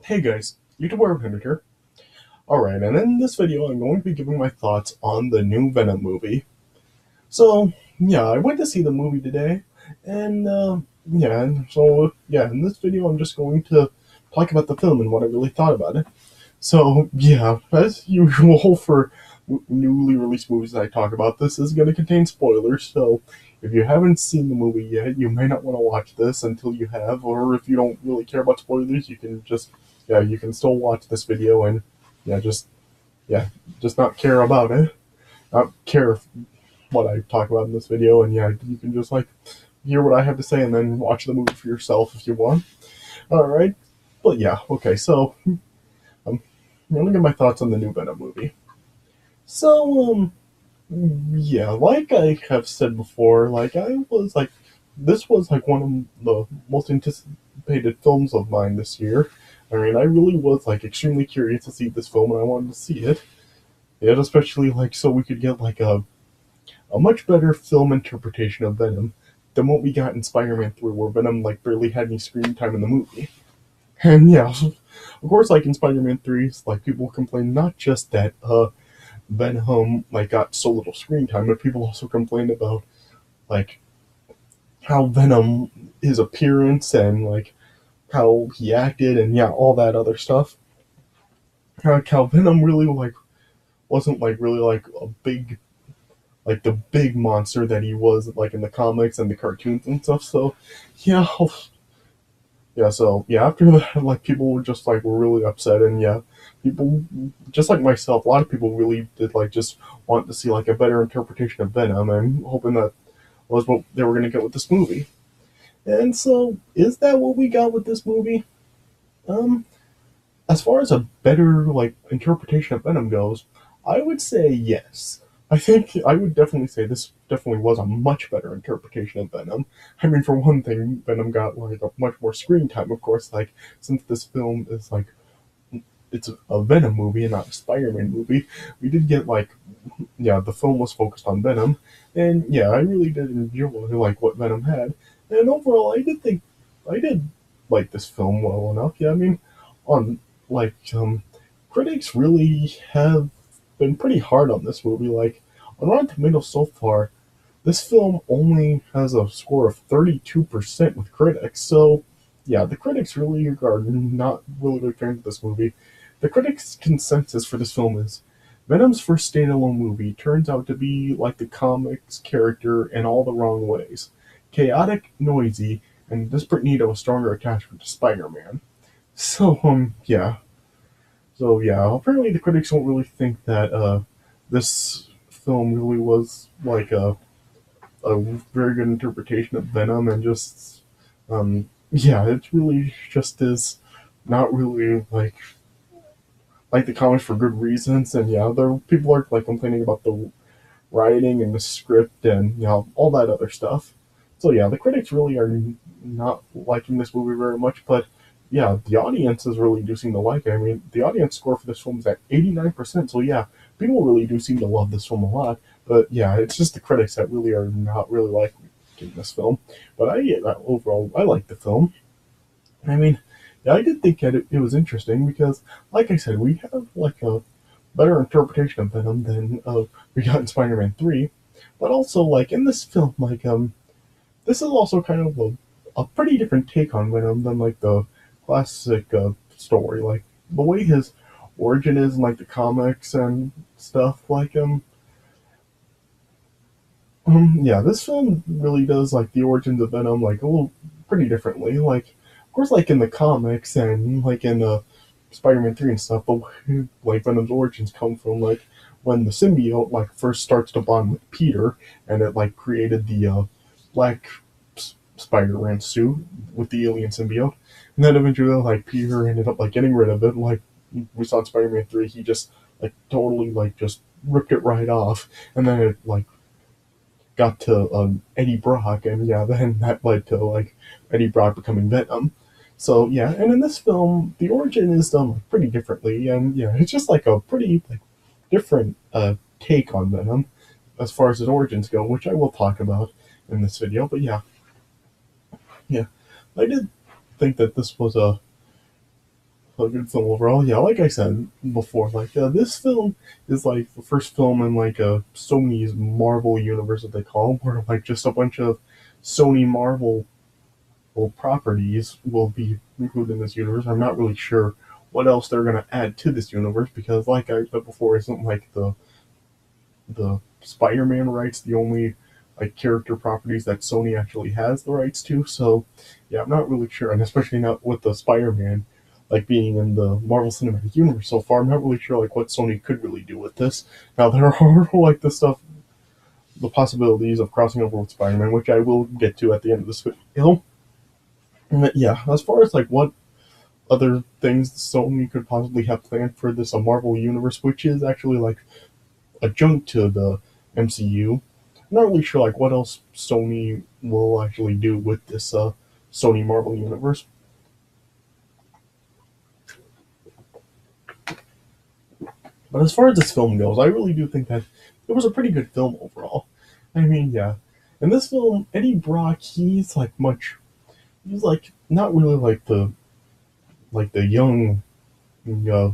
Hey guys, YouTuber Henry here. Alright, and in this video I'm going to be giving my thoughts on the new Venom movie. So, yeah, I went to see the movie today, and in this video I'm just going to talk about the film and what I really thought about it. So, yeah, as usual for newly released movies that I talk about, this is going to contain spoilers, so if you haven't seen the movie yet, you may not want to watch this until you have, or if you don't really care about spoilers, you can still watch this video and, yeah, just, yeah, just not care about it. Not care what I talk about in this video, and yeah, you can just, hear what I have to say and then watch the movie for yourself if you want. Alright, but yeah, okay, so I'm gonna give my thoughts on the new Venom movie. So, yeah, like I have said before, this was like one of the most anticipated films of mine this year. I mean, I really was like extremely curious to see this film, and I wanted to see it. Yet, especially so we could get a much better film interpretation of Venom than what we got in Spider-Man 3, where Venom barely had any screen time in the movie. And yeah, of course, in Spider-Man 3, people complain not just that Venom got so little screen time, but people also complained about like how Venom, his appearance and how he acted and yeah, all that other stuff. How Venom really wasn't really a big the big monster that he was in the comics and the cartoons and stuff. So yeah, after that, people were just were really upset, and yeah, people just like myself, a lot of people really did just want to see a better interpretation of Venom, and hoping that was what they were going to get with this movie. And so, is that what we got with this movie? Um, as far as a better interpretation of Venom goes, I would say yes. I think I would definitely say this definitely was a much better interpretation of Venom. I mean, for one thing, Venom got a much more screen time, of course. Since this film is it's a Venom movie and not a Spider-Man movie, we did get the film was focused on Venom, and yeah, I really did enjoy what Venom had, and overall, I did like this film well enough. Yeah, I mean, on critics really have been pretty hard on this movie. On Rotten Tomatoes so far, this film only has a score of 32% with critics. So yeah, the critics really are not really big fans of this movie. The critics' consensus for this film is Venom's first standalone movie turns out to be like the comics character in all the wrong ways. Chaotic, noisy, and in desperate need of a stronger attachment to Spider-Man. So, yeah. So, yeah, apparently the critics don't really think that, this film really was a very good interpretation of Venom, and just, yeah, it really just is not really like the comics for good reasons, and yeah, there people are complaining about the writing and the script and all that other stuff. So yeah, the critics really are not liking this movie very much, but yeah, the audience is really do seem to like it. I mean, the audience score for this film is at 89%. So yeah, people really do seem to love this film a lot. But yeah, it's just the critics that really are not really liking this film. But overall I like the film. I mean, yeah, I did think that it was interesting because, like I said, we have a better interpretation of Venom than we got in Spider-Man 3. But also, in this film, this is also kind of a pretty different take on Venom than the classic story. The way his origin is in the comics and stuff. Yeah, this film really does the origins of Venom a little pretty differently. Of course, in the comics and in Spider-Man 3 and stuff, but Venom's origins come from when the symbiote first starts to bond with Peter, and it created the black Spider-Man suit with the alien symbiote, and then eventually Peter ended up getting rid of it. We saw in Spider-Man 3, he just totally just ripped it right off, and then it got to Eddie Brock, and yeah, then that led to Eddie Brock becoming Venom. So yeah, and in this film, the origin is done pretty differently, and yeah, it's just a pretty different take on Venom as far as his origins go, which I will talk about in this video. But yeah, I did think that this was a a good film overall. Yeah, like I said before, like this film is like the first film in like Sony's Marvel universe that they call, where like just a bunch of Sony Marvel properties will be included in this universe. I'm not really sure what else they're gonna add to this universe because, like I said before, isn't like the Spider-Man rights the only like character properties that Sony actually has the rights to. So yeah, I'm not really sure, and especially not with the Spider-Man like being in the Marvel Cinematic Universe so far. I'm not really sure like what Sony could really do with this. Now there are like the stuff, the possibilities of crossing over with Spider-Man, which I will get to at the end of this video. And yeah, as far as like what other things Sony could possibly have planned for this Marvel universe, which is actually like adjunct to the MCU. I'm not really sure like what else Sony will actually do with this Sony Marvel universe. But as far as this film goes, I really do think that it was a pretty good film overall. I mean, yeah. In this film, Eddie Brock, he's like not really like the young uh,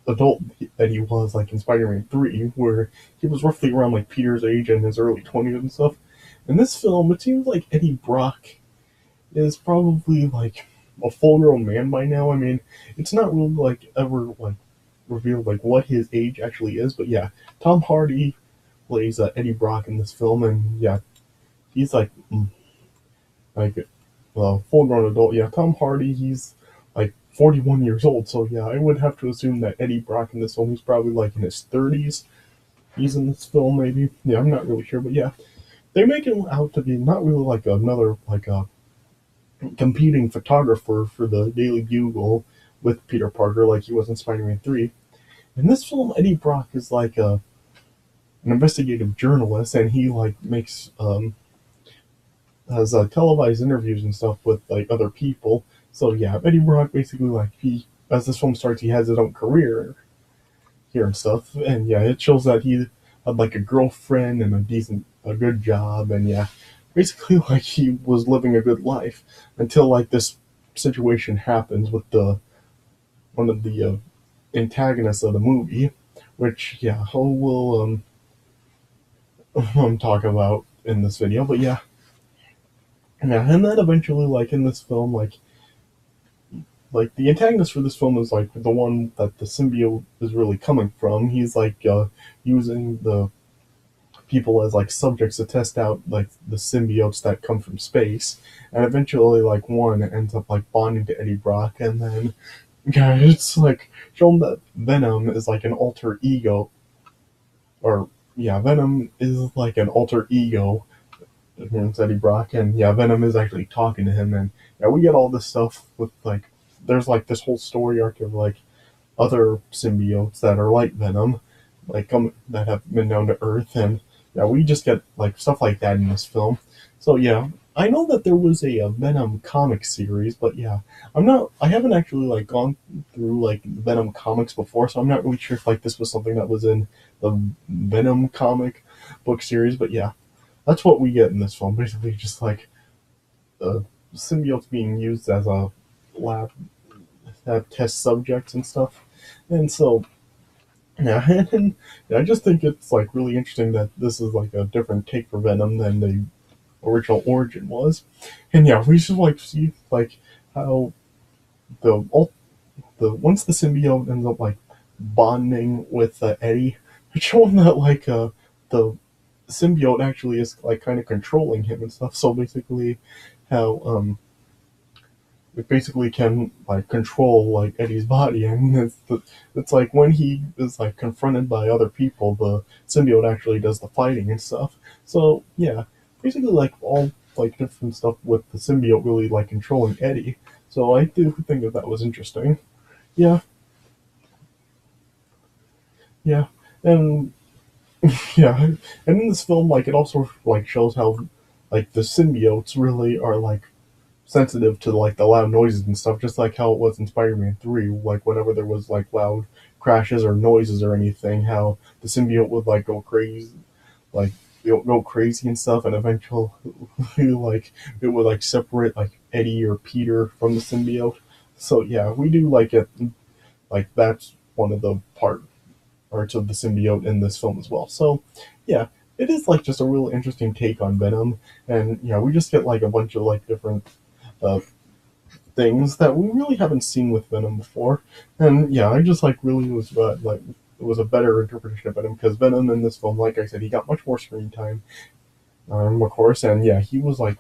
adult that he was like in Spider-Man 3, where he was roughly around like Peter's age in his early 20s and stuff. In this film, it seems like Eddie Brock is probably like a full-grown man by now. I mean, it's not really like ever like revealed like what his age actually is, but yeah, Tom Hardy plays Eddie Brock in this film, and yeah, he's like a full-grown adult. Yeah, Tom Hardy, he's like 41 years old. So yeah, I would have to assume that Eddie Brock in this film, he's probably like in his 30s. He's in this film, maybe. Yeah, I'm not really sure, but yeah, they make him out to be not really like another like a competing photographer for the Daily Bugle with Peter Parker, like he was in Spider-Man 3. In this film, Eddie Brock is like an investigative journalist, and he like makes has televised interviews and stuff with like other people. So yeah, Eddie Brock basically like he as this film starts, he has his own career here and stuff, and yeah, it shows that he had like a girlfriend and a good job, and yeah, basically like he was living a good life until like this situation happens with the one of the antagonists of the movie, which yeah, we'll talk about in this video, but yeah. Yeah, and then eventually, like in this film, like the antagonist for this film is like the one that the symbiote is really coming from. He's like using the people as like subjects to test out like the symbiotes that come from space, and eventually like one ends up like bonding to Eddie Brock, and then yeah, it's like shown that Venom is like an alter ego, or yeah, Venom is like an alter ego against Eddie Brock, and yeah, Venom is actually talking to him, and yeah, we get all this stuff with like, there's like this whole story arc of like other symbiotes that are like Venom, like that have been known to Earth, and yeah, we just get like stuff like that in this film. So yeah, I know that there was a Venom comic series, but yeah, I haven't actually like gone through like Venom comics before, so I'm not really sure if like this was something that was in the Venom comic book series, but yeah, that's what we get in this film. Basically, just like symbiotes being used as a lab test subjects and stuff. And so, yeah, and I just think it's like really interesting that this is like a different take for Venom than the original origin was. And yeah, we should like see like how the the once the symbiote ends up like bonding with Eddie, it's showing that like the symbiote actually is like kind of controlling him and stuff. So basically, how it basically can like control like Eddie's body, and it's like when he is like confronted by other people, the symbiote actually does the fighting and stuff. So yeah, basically like all like different stuff with the symbiote really like controlling Eddie. So I do think that that was interesting. Yeah, yeah, and yeah, and in this film, like it also like shows how like the symbiotes really are like sensitive to like the loud noises and stuff, just like how it was in Spider-Man 3. Like whenever there was like loud crashes or noises or anything, how the symbiote would like go crazy, like it would go crazy and stuff, and eventually like it would like separate like Eddie or Peter from the symbiote. So yeah, we do like it like that's one of the parts of the symbiote in this film as well. So yeah, it is like just a really interesting take on Venom, and yeah, we just get like a bunch of like different uh, things that we really haven't seen with Venom before. And yeah, I just like really was like it was a better interpretation of Venom because Venom in this film, like I said, he got much more screen time, of course, and yeah, he was like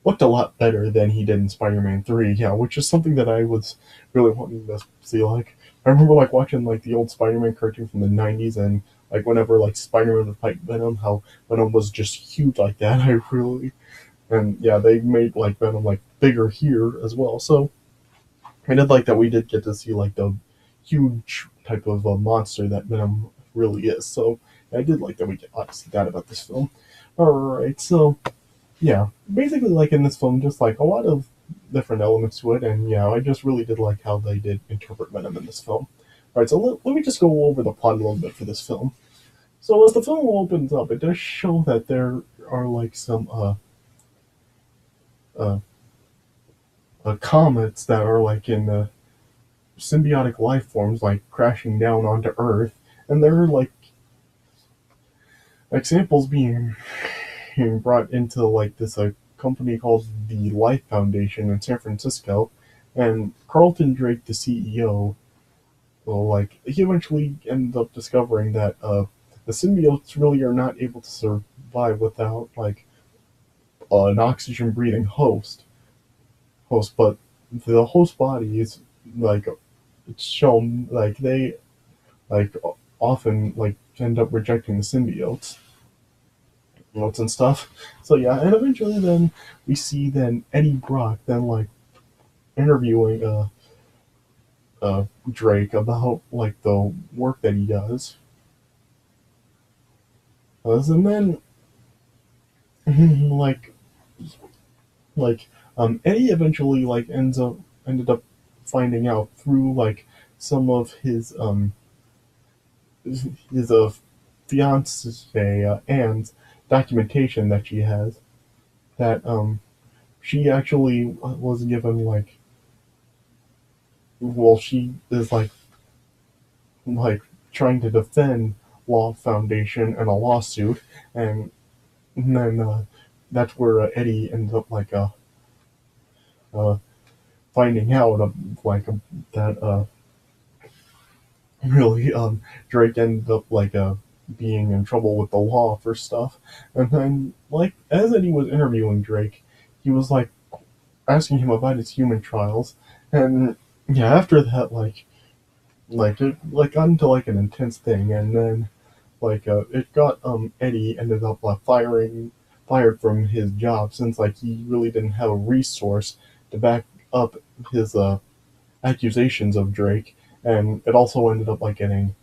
looked a lot better than he did in Spider-Man 3. Yeah, which is something that I was really wanting to see. Like I remember like watching like the old Spider-Man cartoon from the '90s, and like whenever like Spider-Man would fight Venom, how Venom was just huge like that. I really and yeah, they made like Venom like bigger here as well. So I did like that we did get to see like the huge type of monster that Venom really is. So I did like that we got to see that about this film. All right, so yeah, basically like in this film, just like a lot of different elements to it, and yeah, I just really did like how they did interpret Venom in this film. All right, so let me just go over the plot a little bit for this film. So as the film opens up, it does show that there are like some uh, comets that are like in symbiotic life forms, like crashing down onto Earth, and there are like samples being brought into like this company called the Life Foundation in San Francisco, and Carlton Drake, the CEO, well, like he eventually ended up discovering that the symbiotes really are not able to survive without like an oxygen breathing host, but the host body is like it's shown like they like often like end up rejecting the symbiotes notes and stuff. So yeah, and eventually then we see then Eddie Brock then like interviewing Drake about like the work that he does. And then like Eddie eventually like ended up finding out through like some of his fiance Anne's documentation that she has that she actually was given like well she is like trying to defend Law Foundation in a lawsuit, and then that's where Eddie ends up like uh, finding out like that really Drake ended up like being in trouble with the law for stuff, and then like as Eddie was interviewing Drake, he was like asking him about his human trials, and yeah, after that like it like got into like an intense thing, and then like it got Eddie ended up fired from his job since like he really didn't have a resource to back up his accusations of Drake, and it also ended up like getting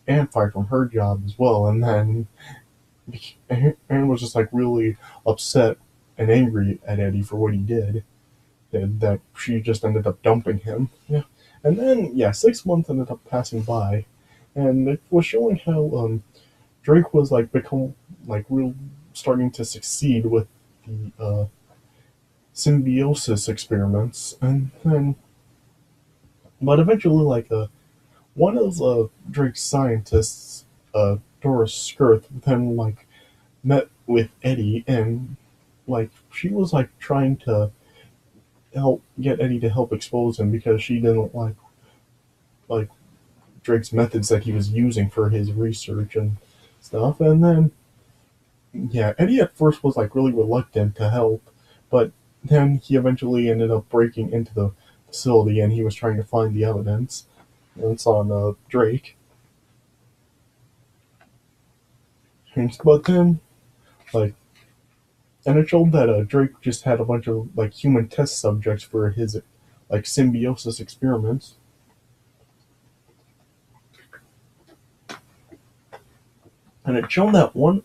Anne fired from her job as well, and then Anne was just like really upset and angry at Eddie for what he did, and that she just ended up dumping him. Yeah, and then yeah, 6 months ended up passing by, and it was showing how Drake was like become like real starting to succeed with the symbiosis experiments, and then but eventually like one of Drake's scientists, Doris Skirth, then like met with Eddie, and like she was like trying to help get Eddie to help expose him because she didn't like Drake's methods that he was using for his research and stuff. And then yeah, Eddie at first was like really reluctant to help, but then he eventually ended up breaking into the facility and he was trying to find the evidence. And it's on Drake. But then like and it showed that Drake just had a bunch of like human test subjects for his like symbiosis experiments. And it showed that one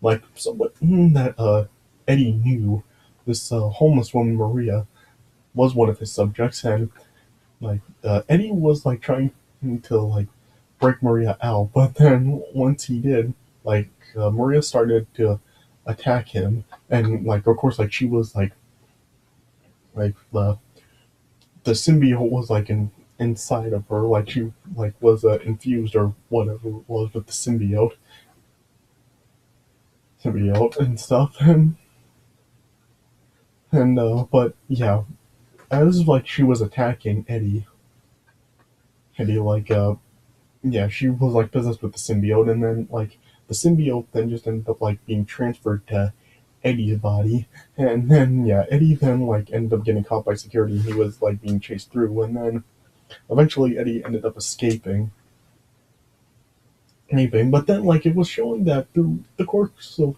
like someone that Eddie knew, this homeless woman Maria was one of his subjects, and like Eddie was like trying to like break Maria out, but then once he did, like Maria started to attack him, and like of course like she was like the symbiote was like inside of her, like she like was infused or whatever it was with the symbiote and stuff, and but yeah, as like she was attacking Eddie like yeah, she was like possessed with the symbiote, and then like the symbiote then just ended up like being transferred to Eddie's body, and then yeah, Eddie then like ended up getting caught by security. He was like being chased through, and then eventually Eddie ended up escaping. But then like it was showing that through the course of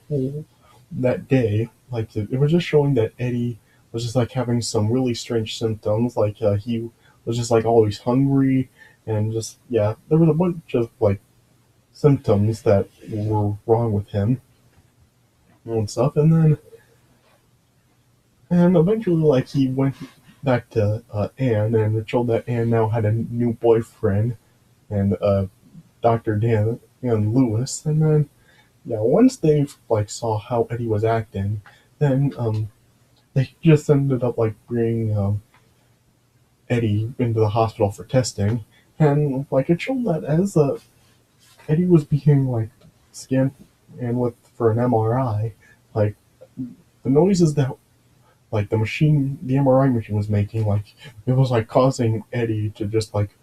that day, like it was just showing that Eddie was just like having some really strange symptoms. Like he was just like always hungry, and just yeah, there was a bunch of like symptoms that were wrong with him and stuff. And eventually, like he went back to Anne, and it showed that Anne now had a new boyfriend, and Dr. Dan Lewis. And then yeah, once they like saw how Eddie was acting, then they just ended up like bringing Eddie into the hospital for testing, and like it showed that as Eddie was being like scanned and with for an MRI, like the noises that like the MRI machine was making, like it was like causing Eddie to just like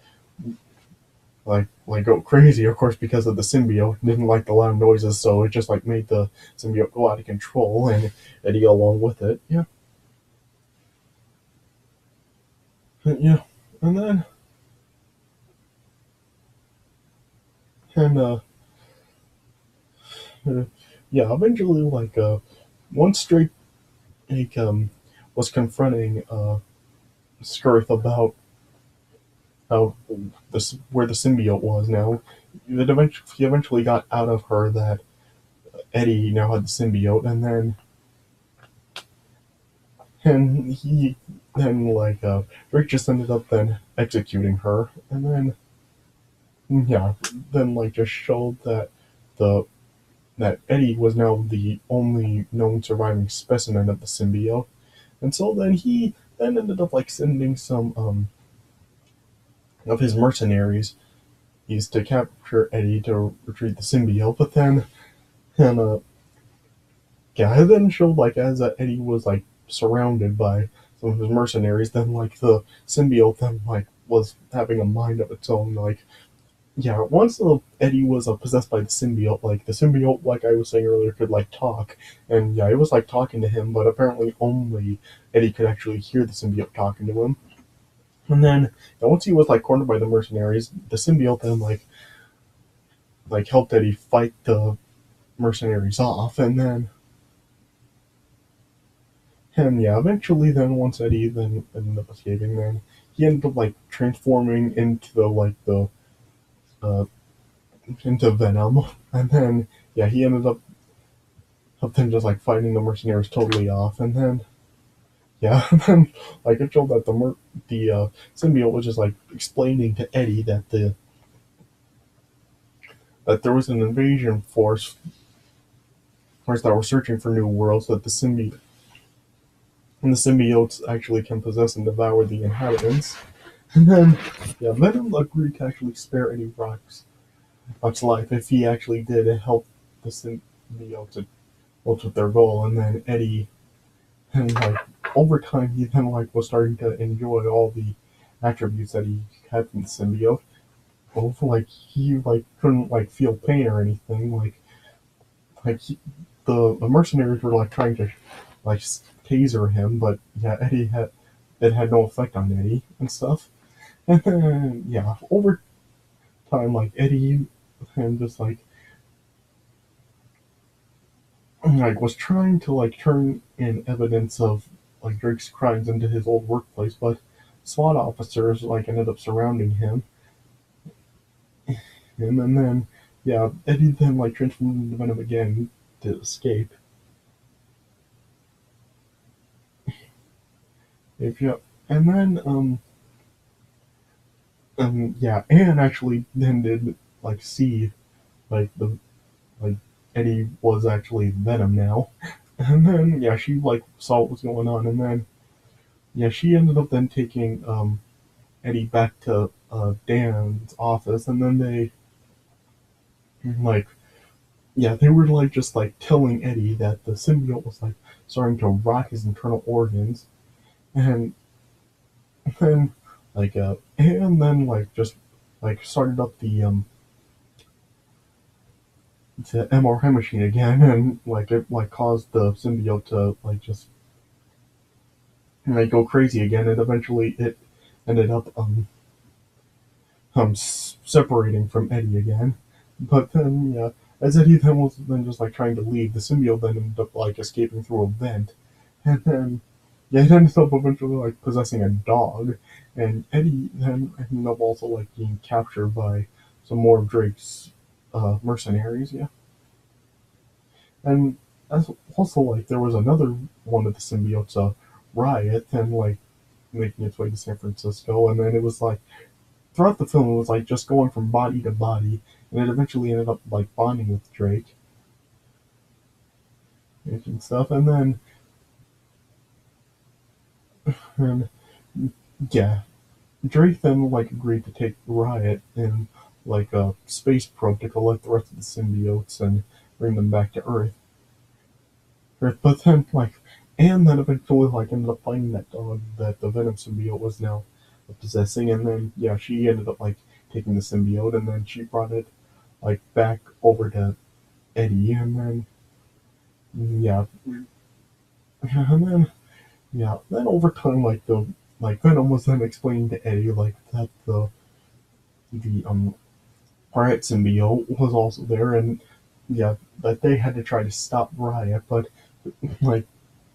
go crazy. Of course, because of the symbiote didn't like the loud noises, so it just like made the symbiote go out of control, and Eddie along with it. Yeah, yeah, and then and uh, yeah, eventually once Drake like, was confronting Skirth about how this where the symbiote was now. He eventually got out of her that Eddie now had the symbiote, and he then Drake just ended up then executing her, and then yeah, then like just showed that the that Eddie was now the only known surviving specimen of the symbiote, and so then he then ended up like sending some of his mercenaries is to capture Eddie to retrieve the symbiote, but then and yeah, it then showed like as Eddie was like surrounded by some of his mercenaries, then like the symbiote then like was having a mind of its own. Like yeah, once Eddie was possessed by the symbiote, like I was saying earlier, could like talk, and yeah, it was like talking to him, but apparently only Eddie could actually hear the symbiote talking to him. And then once he was like cornered by the mercenaries, the symbiote then like helped Eddie fight the mercenaries off, and yeah, eventually then once Eddie then ended up escaping, then he ended up like transforming into the uh, into Venom, and then yeah, he ended up then just like fighting the mercenaries totally off, and then yeah, and then like it showed that the symbiote was just like explaining to Eddie that there was an invasion force that were searching for new worlds that the symbiote and the symbiotes actually can possess and devour the inhabitants. And then yeah, Venom agreed to actually spare Eddie Rock's life if he actually did help the symbiotes with their goal, and then Eddie and like over time he then like was starting to enjoy all the attributes that he had from the symbiote. Well, like he like couldn't like feel pain or anything. Like the mercenaries were like trying to like taser him, but yeah, Eddie had it had no effect on Eddie and stuff. And then yeah, over time like Eddie and just like was trying to like turn in evidence of like Drake's crimes into his old workplace, but SWAT officers like ended up surrounding him, and then yeah, Eddie then like transformed into Venom again to escape. If you and then yeah, Anne actually then did like see like the like Eddie was actually Venom now, and then yeah, she like saw what was going on, and then yeah, she ended up then taking Eddie back to Dan's office, and then like yeah, they were like just like telling Eddie that the symbiote was like starting to rot his internal organs, and then and then like just like started up the MRI machine again, and like it like caused the symbiote to like just like go crazy again, and eventually it ended up separating from Eddie again. But then yeah, as Eddie then was then just like trying to leave, the symbiote then ended up like escaping through a vent, and then yeah, it ended up eventually like possessing a dog, and Eddie then ended up also like being captured by some more of Drake's mercenaries. Yeah, and as also like there was another one of the symbiotes, Riot, and like making its way to San Francisco, and then it was like throughout the film, it was like just going from body to body, and it eventually ended up like bonding with Drake and stuff. And yeah, Drake then like agreed to take Riot in like a space probe to collect the rest of the symbiotes and bring them back to Earth. But then and then eventually like ended up finding that dog that the Venom symbiote was now possessing, and then yeah, she ended up like taking the symbiote, and then she brought it like back over to Eddie, and then yeah, and then yeah, then over time, like Venom was then explaining to Eddie like that the Riot symbiote was also there, and yeah, that they had to try to stop Riot, but like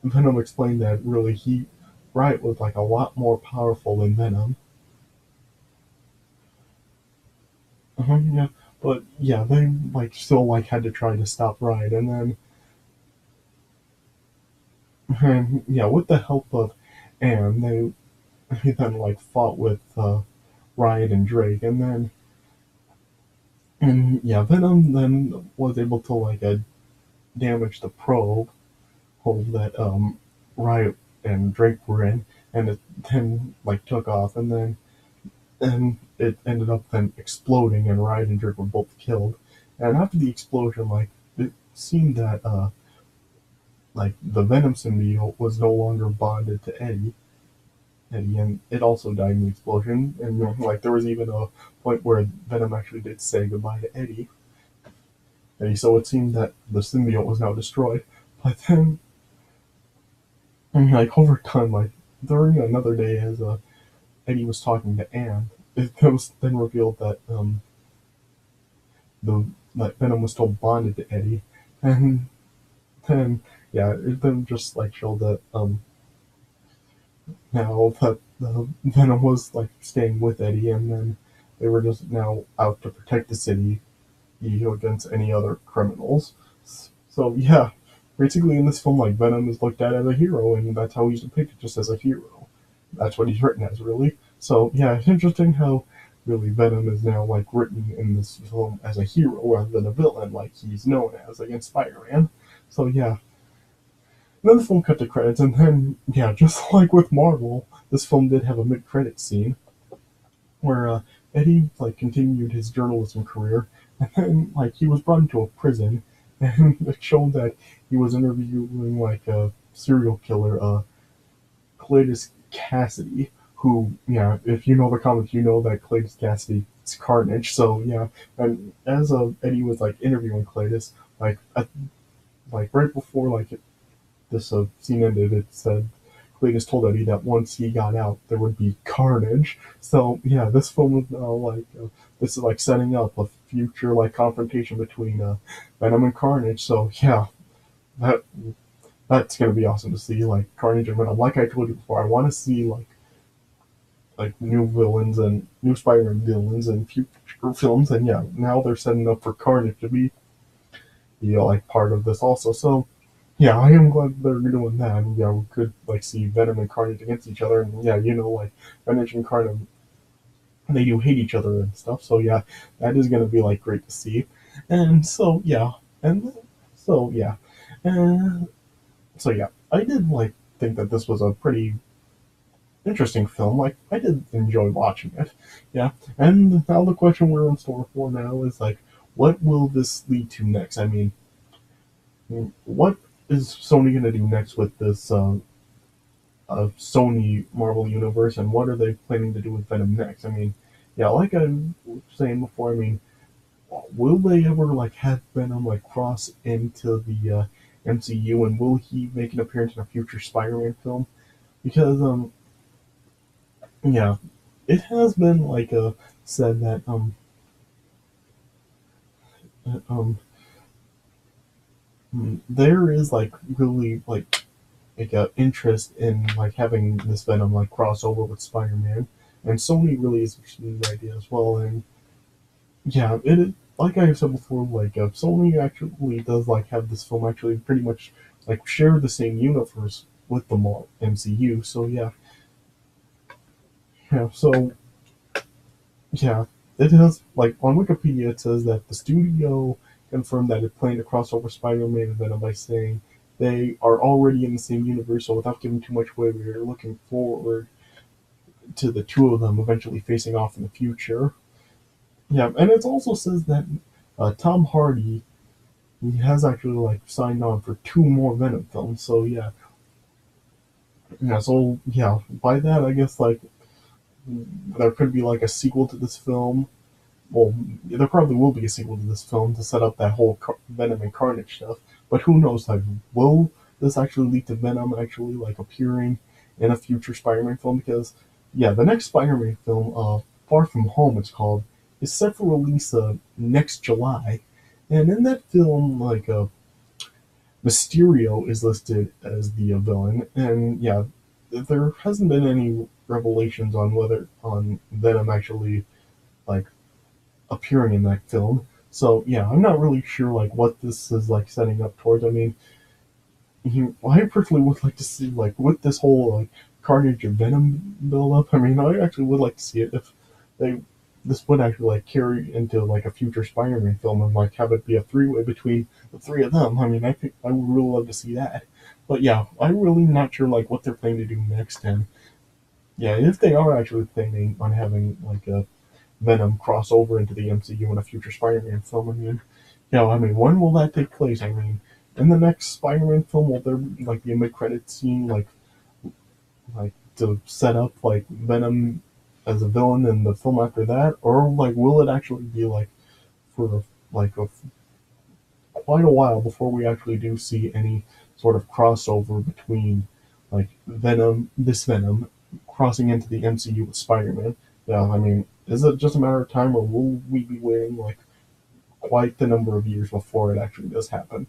Venom explained that really Riot was like a lot more powerful than Venom. Yeah, but yeah, they like still like had to try to stop Riot, and yeah, with the help of Anne, they then like fought with Riot and Drake, and yeah, Venom then was able to like damage the probe hole that Riot and Drake were in, and it then like took off, and it ended up then exploding, and Riot and Drake were both killed. And after the explosion, like it seemed that like the Venom symbiote was no longer bonded to Eddie, and it also died in the explosion. And like there was even a point where Venom actually did say goodbye to Eddie. So it seemed that the symbiote was now destroyed. But then, and like over time, like during another day, as Eddie was talking to Anne, it was then revealed that the that Venom was still bonded to Eddie, and then yeah, it then just like showed that now that the Venom was like staying with Eddie, and then they were just now out to protect the city, against any other criminals. So yeah, basically in this film, like Venom is looked at as a hero, and that's how he's depicted, just as a hero. That's what he's written as, really. So yeah, it's interesting how really Venom is now like written in this film as a hero rather than a villain, like he's known as against Spider-Man. So yeah, then the film cut to credits, and then yeah, just like with Marvel, this film did have a mid-credit scene where Eddie like continued his journalism career, and then like he was brought into a prison, and it showed that he was interviewing like a serial killer, Cletus Cassidy, who yeah, if you know the comics, you know that Cletus Cassidy is Carnage. So yeah, and as Eddie was like interviewing Cletus, like right before this scene ended, it said Cletus told Eddie that once he got out, there would be carnage. So yeah, this film is now this is like setting up a future like confrontation between Venom and Carnage. So yeah, that that's gonna be awesome to see like Carnage and Venom. Like I told you before, I want to see like new villains and new Spider-Man villains in future films. And yeah, now they're setting up for Carnage to be like part of this also. So yeah, I am glad they're doing that. And yeah, we could like see Venom and Carnage against each other, and yeah, like Venom and Carnage, they do hate each other and stuff. So yeah, that is gonna be like great to see. And so yeah, and so yeah, and so yeah, I did like think that this was a pretty interesting film. Like I did enjoy watching it. Yeah. And now the question we're in store for now is like, what will this lead to next? I mean, what is Sony gonna do next with this Sony Marvel universe, and what are they planning to do with Venom next? I mean, yeah, like I was saying before, I mean, will they ever like have Venom like cross into the MCU, and will he make an appearance in a future Spider-Man film? Because yeah, it has been like said that um there is like really like a interest in like having this Venom like crossover with Spider-Man, and Sony really is interested in the idea as well. And yeah, like I said before, like Sony actually does like have this film actually pretty much like share the same universe with the MCU. So yeah, yeah. So yeah, it has like on Wikipedia it says that the studio confirmed that it planned to cross over Spider-Man and Venom by saying they are already in the same universe. So without giving too much away, we're looking forward to the two of them eventually facing off in the future. Yeah, and it also says that Tom Hardy he has actually like signed on for two more Venom films. So yeah, yeah. So yeah, by that I guess like there could be like a sequel to this film. Well, there probably will be a sequel to this film to set up that whole Venom and Carnage stuff. But who knows? Like, will this actually lead to Venom actually like appearing in a future Spider-Man film? Because yeah, the next Spider-Man film, Far From Home, it's called, is set for release next July, and in that film, like Mysterio is listed as the villain, and yeah, there hasn't been any revelations on whether on Venom actually like appearing in that film. So yeah, I'm not really sure like what this is like setting up towards. I mean, I personally would like to see like with this whole like Carnage and Venom build up. I mean, I actually would like to see it if they this would actually like carry into like a future Spider-Man film and like have it be a three-way between the three of them. I mean, I think I would really love to see that. But yeah, I'm really not sure like what they're planning to do next, and yeah, if they are actually planning on having like a Venom cross over into the MCU in a future Spider-Man film. I mean, I mean, when will that take place? I mean, in the next Spider-Man film, will there like be a mid-credit scene like to set up like Venom as a villain in the film after that, or like will it actually be like for like quite a while before we actually do see any sort of crossover between like this Venom, crossing into the MCU with Spider-Man? Yeah, I mean, is it just a matter of time, or will we be waiting like quite the number of years before it actually does happen?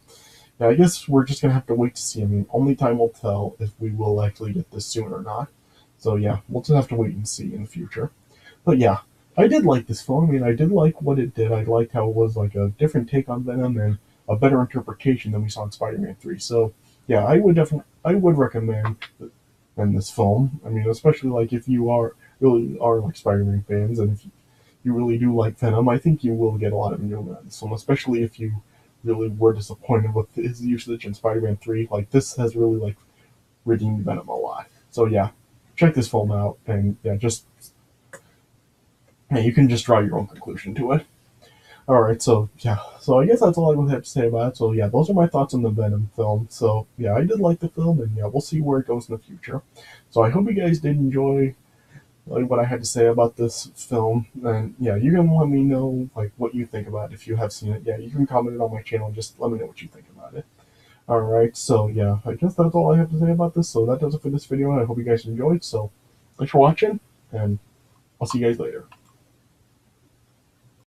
Yeah, I guess we're just gonna have to wait to see. I mean, only time will tell if we will actually get this soon or not. So yeah, we'll just have to wait and see in the future. But yeah, I did like this film. I mean, I did like what it did. I liked how it was like a different take on Venom and a better interpretation than we saw in Spider-Man 3. So yeah, I would recommend in this film. I mean, especially like if you really are like Spider-Man fans, and if you really do like Venom, I think you will get a lot of enjoyment out of this film, especially if you really were disappointed with his usage in Spider-Man 3. Like this has really like redeemed Venom a lot. So yeah, check this film out, and yeah, just yeah, you can just draw your own conclusion to it. All right, so yeah, so I guess that's all I would have to say about it. So yeah, those are my thoughts on the Venom film. So yeah, I did like the film, and yeah, we'll see where it goes in the future. So I hope you guys did enjoy like what I had to say about this film, and yeah, you can let me know like what you think about it if you have seen it. Yeah, you can comment it on my channel and just let me know what you think about it. All right, so yeah, I guess that's all I have to say about this. So that does it for this video, and I hope you guys enjoyed. So thanks for watching, and I'll see you guys later.